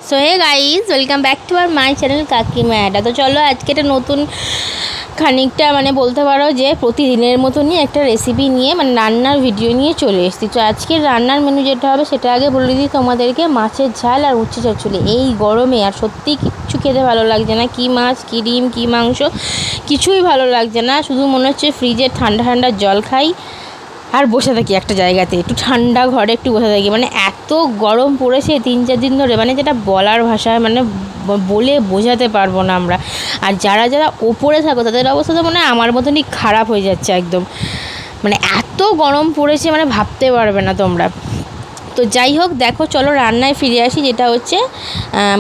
So hey guys, welcome back to our my channel কাকিমা অ্যাডা। তো চলো আজকে একটা নতুন খানিকটা বলতে পারো যে প্রতিদিনের মতনই একটা রেসিপি নিয়ে রান্নার ভিডিও নিয়ে চলে এসেছি। তো আজকের রান্নার মেনু যেটা হবে সেটা আগে বলে দিই তোমাদেরকে। মাছের ঝাল আর উচ্ছে চচ্চড়ি। এই গরমে আর সত্যি কিচ্ছু খেতে ভালো লাগছে না, কি মাছ কি ডিম কি মাংস কিছুই ভালো লাগছে না। শুধু মনে হচ্ছে ফ্রিজে ঠান্ডা ঠান্ডা জল খাই আর বসে থাকি একটা জায়গাতে, একটু ঠান্ডা ঘরে একটু বসে থাকি। এত গরম পড়েছে 3-4 দিন ধরে, যেটা বলার ভাষায় বলে বোঝাতে পারবো না আমরা। আর যারা যারা ওপরে থাকো তাদের অবস্থা তো আমার মতনই খারাপ হয়ে যাচ্ছে একদম। এত গরম পড়েছে ভাবতে পারবে না তোমরা। তো যাই হোক, দেখো চলো রান্নায় ফিরে আসি, যেটা হচ্ছে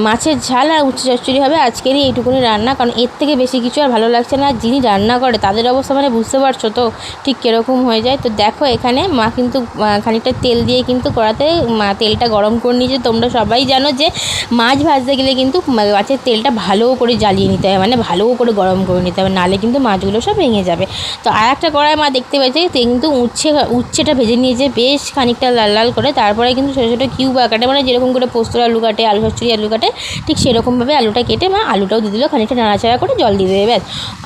মাছের ঝাল আর উচ্ছে চচ্চড়ি হবে আজকেরই এইটুকুনি রান্না। কারণ এর থেকে বেশি কিছু আর ভালো লাগছে না। যিনি রান্না করে তাদের অবস্থা বুঝতে পারছো তো ঠিক কীরকম হয়ে যায়। তো দেখো এখানে মা কিন্তু খানিকটা তেল দিয়ে কিন্তু কড়াতে তেলটা গরম করে নিয়েছে। তোমরা সবাই জানো যে মাছ ভাজতে গেলে কিন্তু মাছের তেলটা ভালো করে জ্বালিয়ে নিতে হবে, ভালো করে গরম করে নিতে হবে, নাহলে কিন্তু মাছগুলো সব ভেঙে যাবে। তো আর একটা কড়াই মা দেখতে পাচ্ছি কিন্তু উচ্ছেটা ভেজে নিয়েছে বেশ খানিকটা লাল লাল করে। তারপরে কিন্তু ছোটো ছোটো কিউব কাটে, যেরকম করে পোস্তর আলু কাটে, আলু চচ্চড়ি আলু কাটে, ঠিক সেরকমভাবে আলুটা কেটে মা আলুটাও দিয়ে দিল, খানিকটা নাড়াচাড়া করে জল দিয়ে দেবে ব্যাস।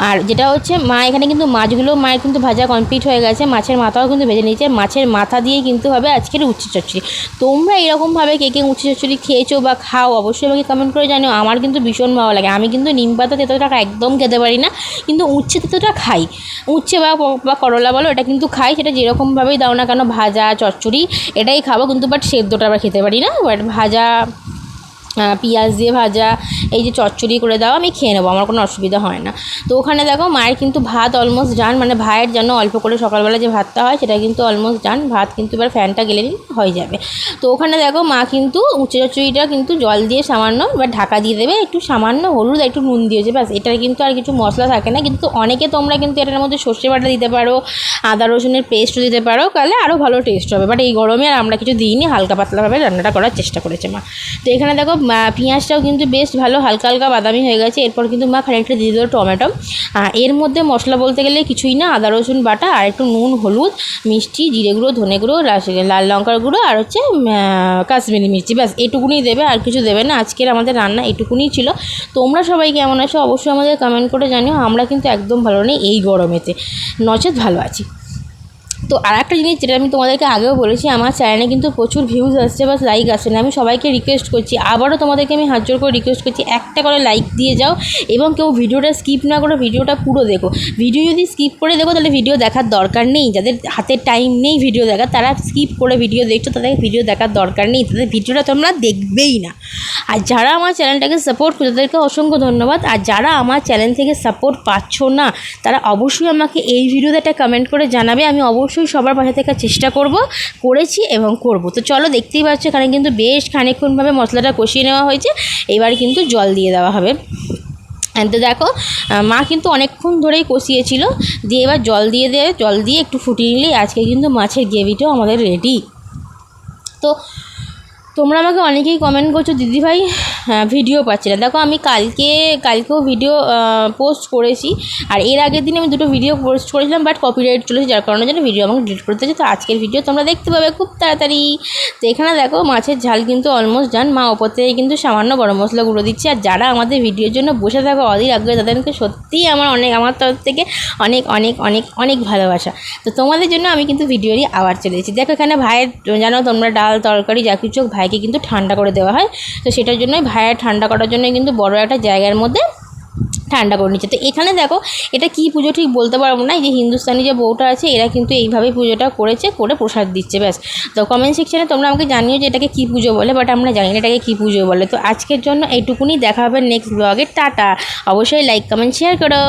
আর যেটা হচ্ছে মা এখানে কিন্তু মাছগুলো মায়ের কিন্তু ভাজা কমপ্লিট হয়ে গেছে। মাছের মাথাও কিন্তু ভেজে নিয়েছে। মাছের মাথা দিয়ে কিন্তু হবে আজকের উচ্ছে চচ্চড়ি। তোমরা এরকমভাবে কে কে উচ্ছে চচ্চড়ি খেয়েছো বা খাও অবশ্যই আমাকে কমেন্ট করে জানিও। আমার কিন্তু ভীষণ ভালো লাগে। আমি কিন্তু নিম পাতা তেঁতোটা একদম খেতে পারি না, কিন্তু উচ্ছে তেঁতোটা খাই। উচ্ছে বা করলা বলো, এটা কিন্তু খাই। সেটা যেরকমভাবেই দাও না কেন, ভাজা চচ্চড়ি এটাই খাবো, কিন্তু বাট সেদ্ধটা আমরা খেতে পারি না। বাট ভাজা পেঁয়াজ দিয়ে ভাজা এই যে চচ্চড়ি করে দাও আমি খেয়ে নেবো, আমার কোনো অসুবিধা হয় না। তো ওখানে দেখো মায়ের কিন্তু ভাত অলমোস্ট ডান, ভাইয়ের জন্য অল্প করে সকালবেলা যে ভাতটা হয় সেটা কিন্তু অলমোস্ট ডান। ভাত কিন্তু এবার ফ্যানটা গেলে হয়ে যাবে। তো ওখানে দেখো মা কিন্তু উচ্ছে চচ্চড়িটা কিন্তু জল দিয়ে সামান্য এবার ঢাকা দিয়ে দেবে, একটু সামান্য হলুদ একটু নুন দিয়েছে ব্যাস। এটার কিন্তু আর কিছু মশলা থাকে না। কিন্তু অনেকে তোমরা কিন্তু এটার মধ্যে সর্ষে বাটা দিতে পারো, আদা রসুনের পেস্টও দিতে পারো, তাহলে আরও ভালো টেস্ট হবে। বাট এই গরমে আর আমরা কিছু দিইনি, হালকা পাতলাভাবে রান্নাটা করার চেষ্টা করেছে মা। তো এখানে দেখো পেঁয়াজটাও কিন্তু বেশ ভালো হালকা হালকা বাদামি হয়ে গেছে। এরপর কিন্তু মা খানিকটা দিয়ে দিল টমেটো। এর মধ্যে মশলা বলতে গেলে কিছুই না, আদা রসুন বাটা আর একটু নুন হলুদ মিষ্টি জিরে গুঁড়ো ধনে গুঁড়ো লাল লঙ্কার গুঁড়ো আর হচ্ছে কাশ্মীরি মির্চি, ব্যাস এটুকুনি দেবে, আর কিছু দেবে না। আজকের আমাদের রান্না এটুকুনি ছিল। তোমরা সবাই কেমন আছো অবশ্যই আমাদের কমেন্ট করে জানিও। আমরা কিন্তু একদম ভালো নেই এই গরমেতে, নচেত ভালো আছি। তো আর একটা জিনিস যেটা আমি তোমাদেরকে আগেও বলেছি, আমার চ্যানেলে কিন্তু প্রচুর ভিউজ আসছে বা লাইক আসছে না। আমি সবাইকে রিকোয়েস্ট করছি, আবারও তোমাদেরকে আমি হাত জোর করে রিকোয়েস্ট করছি, একটা করে লাইক দিয়ে যাও এবং কেউ ভিডিওটা স্কিপ না করে ভিডিওটা পুরো দেখো। ভিডিও যদি স্কিপ করে দেখো তাহলে ভিডিও দেখার দরকার নেই। যাদের হাতে টাইম নেই ভিডিও দেখার, তারা স্কিপ করে ভিডিও দেখছো, তাদের ভিডিও দেখার দরকার নেই, তাদের ভিডিওটা তোমরা দেখবেই না। আর যারা আমার চ্যানেলটাকে সাপোর্ট করছে তাদেরকে অসংখ্য ধন্যবাদ। আর যারা আমার চ্যানেল থেকে সাপোর্ট পাচ্ছ না তারা অবশ্যই আমাকে এই ভিডিওতে একটা কমেন্ট করে জানাবে। আমি অবশ্যই সবার পাশে থাকার চেষ্টা করেছি এবং করব। তো চলো দেখতেই পাচ্ছ এখানে কিন্তু বেশ খানিকক্ষণভাবে মশলাটা কষিয়ে নেওয়া হয়েছে। এবার কিন্তু জল দিয়ে দেওয়া হবে। তো দেখো মা কিন্তু অনেকক্ষণ ধরেই কষিয়েছিল, দিয়ে এবার জল দিয়ে একটু ফুটিয়ে নিলেই আজকে কিন্তু মাছের গ্রেভিটাও আমাদের রেডি। তো তোমরা আমাকে অনেকেই কমেন্ট করছো দিদিভাই ভিডিও পাচ্ছি না। দেখো আমি কালকেও ভিডিও পোস্ট করেছি, আর এর আগের দিন আমি দুটো ভিডিও পোস্ট করেছিলাম, বাট কপিরাইট চলেছে, যার কারণে জন্য ভিডিও আমাকে ডিলিট করতে হচ্ছে। তো আজকের ভিডিও তোমরা দেখতে পাবে খুব তাড়াতাড়ি। তো এখানে দেখো মাছের ঝাল কিন্তু অলমোস্ট ডান। মা ওপর থেকে কিন্তু সামান্য গরম মশলা গুঁড়ো দিচ্ছে। আর যারা আমাদের ভিডিওর জন্য বসে থাকো অধীর আগ্রহে, তাদেরকে সত্যিই আমার তরফ থেকে অনেক অনেক অনেক অনেক ভালোবাসা। তো তোমাদের জন্য আমি কিন্তু ভিডিওরই আবার চলে এসেছি। দেখো এখানে ভাইয়ের জানো তোমরা ডাল তরকারি যা কিছু ভাইকে কিন্তু ঠান্ডা করে দেওয়া হয়। তো সেটার জন্যই ভাইয়ের ঠান্ডা করার জন্য কিন্তু বড় একটা জায়গার মধ্যে ঠান্ডা করে নিচ্ছে। তো এখানে দেখো এটা কি পুজো ঠিক বলতে পারবো না, এই যে হিন্দুস্তানি যে বউটা আছে এরা কিন্তু এইভাবেই পুজোটা করে প্রসাদ দিচ্ছে ব্যাস। তো কমেন্ট সেকশানে তোমরা আমাকে জানিও যে এটাকে কী পুজো বলে, বাট আমরা জানি না এটাকে কী পুজো বলে। তো আজকের জন্য এইটুকুনি, দেখা হবে নেক্সট ব্লগে। টাটা। অবশ্যই লাইক কমেন্ট শেয়ার করো।